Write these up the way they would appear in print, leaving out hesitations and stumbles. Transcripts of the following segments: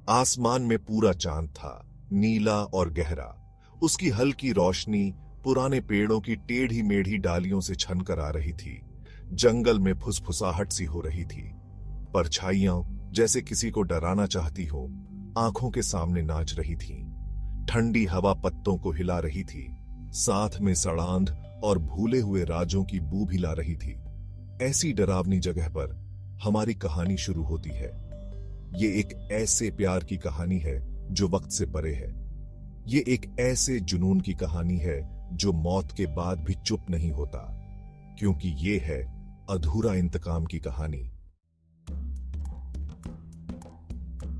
आसमान में पूरा चांद था, नीला और गहरा। उसकी हल्की रोशनी पुराने पेड़ों की टेढ़ी मेढ़ी डालियों से छनकर आ रही थी। जंगल में फुसफुसाहट सी हो रही थी। परछाइयां जैसे किसी को डराना चाहती हो, आंखों के सामने नाच रही थीं। ठंडी हवा पत्तों को हिला रही थी, साथ में सड़ांध और भूले हुए राजों की बू भी ला रही थी। ऐसी डरावनी जगह पर हमारी कहानी शुरू होती है। ये एक ऐसे प्यार की कहानी है जो वक्त से परे है। ये एक ऐसे जुनून की कहानी है जो मौत के बाद भी चुप नहीं होता, क्योंकि ये है अधूरा इंतकाम की कहानी।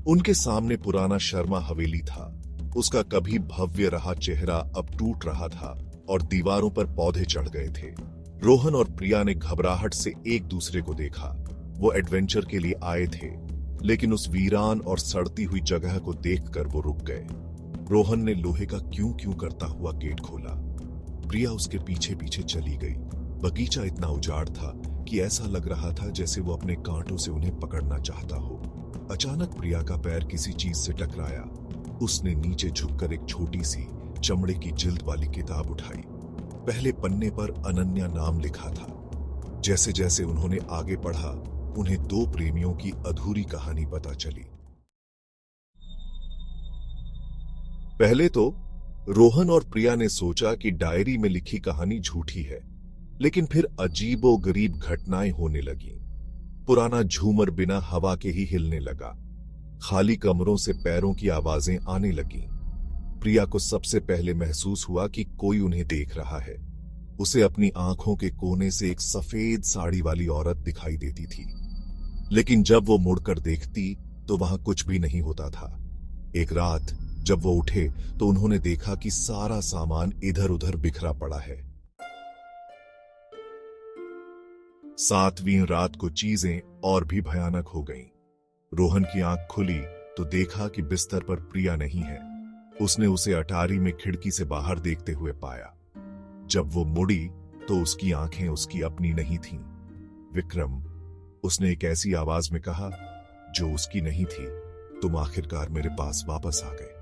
उनके सामने पुराना शर्मा हवेली था। उसका कभी भव्य रहा चेहरा अब टूट रहा था और दीवारों पर पौधे चढ़ गए थे। रोहन और प्रिया ने घबराहट से एक दूसरे को देखा। वो एडवेंचर के लिए आए थे, लेकिन उस वीरान और सड़ती हुई जगह को देखकर वो रुक गए। रोहन ने लोहे का क्यों क्यों करता हुआ गेट खोला। प्रिया उसके पीछे पीछे चली गई। बगीचा इतना उजाड़ था कि ऐसा लग रहा था जैसे वो अपने कांटों से उन्हें पकड़ना चाहता हो। अचानक प्रिया का पैर किसी चीज से टकराया। उसने नीचे झुककर एक छोटी सी चमड़े की जिल्द वाली किताब उठाई। पहले पन्ने पर अनन्या नाम लिखा था। जैसे जैसे उन्होंने आगे पढ़ा, उन्हें दो प्रेमियों की अधूरी कहानी पता चली। पहले तो रोहन और प्रिया ने सोचा कि डायरी में लिखी कहानी झूठी है, लेकिन फिर अजीबोगरीब घटनाएं होने लगीं। पुराना झूमर बिना हवा के ही हिलने लगा। खाली कमरों से पैरों की आवाजें आने लगीं। प्रिया को सबसे पहले महसूस हुआ कि कोई उन्हें देख रहा है। उसे अपनी आंखों के कोने से एक सफेद साड़ी वाली औरत दिखाई देती थी, लेकिन जब वो मुड़कर देखती तो वहां कुछ भी नहीं होता था। एक रात जब वो उठे तो उन्होंने देखा कि सारा सामान इधर उधर बिखरा पड़ा है। सातवीं रात को चीजें और भी भयानक हो गईं। रोहन की आंख खुली तो देखा कि बिस्तर पर प्रिया नहीं है। उसने उसे अटारी में खिड़की से बाहर देखते हुए पाया। जब वो मुड़ी तो उसकी आंखें उसकी अपनी नहीं थीं। विक्रम, उसने एक ऐसी आवाज में कहा जो उसकी नहीं थी, तुम आखिरकार मेरे पास वापस आ गए।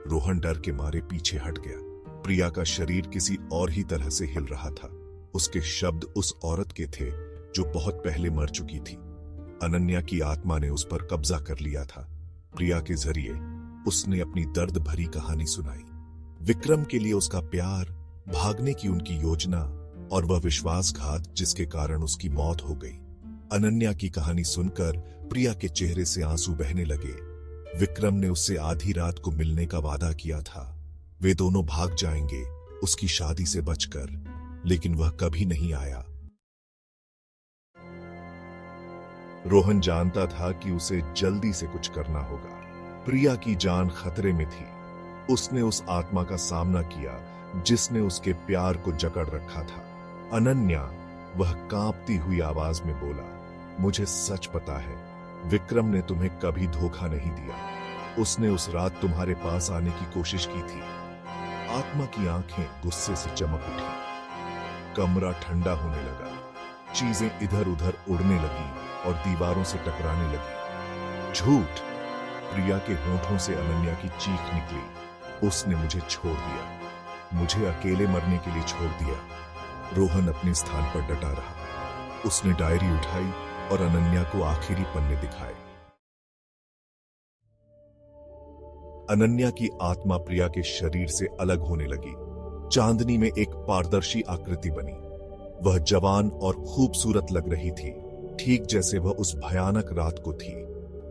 रोहन डर के मारे पीछे हट गया। प्रिया का शरीर किसी और ही तरह से हिल रहा था। उसके शब्द उस औरत के थे जो बहुत पहले मर चुकी थी। अनन्या की आत्मा ने उस पर कब्जा कर लिया था। प्रिया के जरिए उसने अपनी दर्द भरी कहानी सुनाई। विक्रम के लिए उसका प्यार, भागने की उनकी योजना और वह विश्वासघात जिसके कारण उसकी मौत हो गई। अनन्या की कहानी सुनकर प्रिया के चेहरे से आंसू बहने लगे। विक्रम ने उससे आधी रात को मिलने का वादा किया था। वे दोनों भाग जाएंगे उसकी शादी से बचकर, लेकिन वह कभी नहीं आया। रोहन जानता था कि उसे जल्दी से कुछ करना होगा। प्रिया की जान खतरे में थी। उसने उस आत्मा का सामना किया जिसने उसके प्यार को जकड़ रखा था। अनन्या, वह कांपती हुई आवाज में बोला, मुझे सच पता है, विक्रम ने तुम्हें कभी धोखा नहीं दिया। उसने उस रात तुम्हारे पास आने की कोशिश की थी। आत्मा की आंखें गुस्से से चमक उठी। कमरा ठंडा होने लगा। चीजें इधर उधर उड़ने लगी और दीवारों से टकराने लगी। झूठ! प्रिया के होठों से अनन्या की चीख निकली। उसने मुझे छोड़ दिया, मुझे अकेले मरने के लिए छोड़ दिया। रोहन अपने स्थान पर डटा रहा। उसने डायरी उठाई और अनन्या को आखिरी पन्ने दिखाए। अनन्या की आत्मा प्रिया के शरीर से अलग होने लगी। चांदनी में एक पारदर्शी आकृति बनी। वह जवान और खूबसूरत लग रही थी, ठीक जैसे वह उस भयानक रात को थी।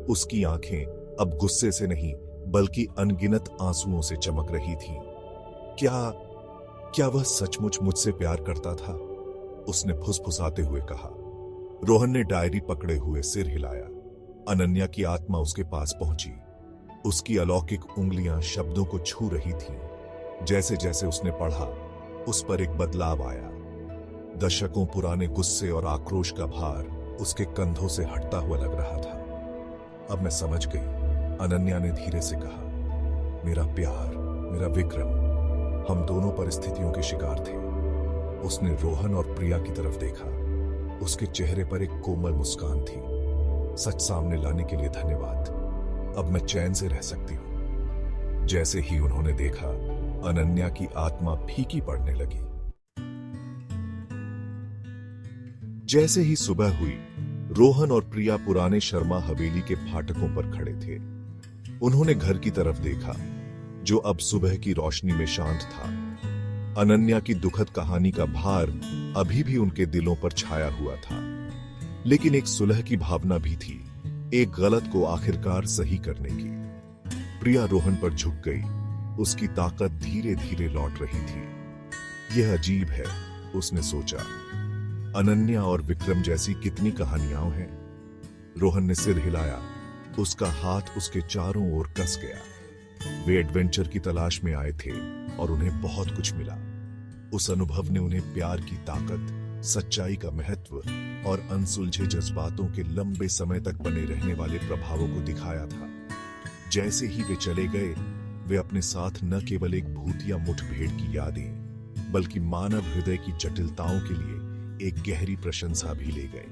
उसकी आंखें अब गुस्से से नहीं बल्कि अनगिनत आंसुओं से चमक रही थीं। क्या वह सचमुच मुझसे प्यार करता था? उसने फुसफुसाते हुए कहा। रोहन ने डायरी पकड़े हुए सिर हिलाया। अनन्या की आत्मा उसके पास पहुंची। उसकी अलौकिक उंगलियां शब्दों को छू रही थीं। जैसे जैसे उसने पढ़ा, उस पर एक बदलाव आया। दशकों पुराने गुस्से और आक्रोश का भार उसके कंधों से हटता हुआ लग रहा था। अब मैं समझ गई, अनन्या ने धीरे से कहा। मेरा प्यार, मेरा विक्रम, हम दोनों परिस्थितियों के शिकार थे। उसने रोहन और प्रिया की तरफ देखा। उसके चेहरे पर एक कोमल मुस्कान थी। सच सामने लाने के लिए धन्यवाद। अब मैं चैन से रह सकती हूं। जैसे ही उन्होंने देखा, अनन्या की आत्मा फीकी पड़ने लगी। जैसे ही सुबह हुई, रोहन और प्रिया पुराने शर्मा हवेली के फाटकों पर खड़े थे। उन्होंने घर की तरफ देखा, जो अब सुबह की रोशनी में शांत था। अनन्या की दुखद कहानी का भार अभी भी उनके दिलों पर छाया हुआ था, लेकिन एक सुलह की भावना भी थी, एक गलत को आखिरकार सही करने की। प्रिया रोहन पर झुक गई, उसकी ताकत धीरे धीरे लौट रही थी। यह अजीब है, उसने सोचा। अनन्या और विक्रम जैसी कितनी कहानियां हैं। रोहन ने सिर हिलाया, उसका हाथ उसके चारों ओर कस गया। वे एडवेंचर की तलाश में आए थे और उन्हें बहुत कुछ मिला। उस अनुभव ने उन्हें प्यार की ताकत, सच्चाई का महत्व और अनसुलझे जज्बातों के लंबे समय तक बने रहने वाले प्रभावों को दिखाया था। जैसे ही वे चले गए, वे अपने साथ न केवल एक भूत या मुठभेड़ की यादें, बल्कि मानव हृदय की जटिलताओं के लिए एक गहरी प्रशंसा भी ले गए।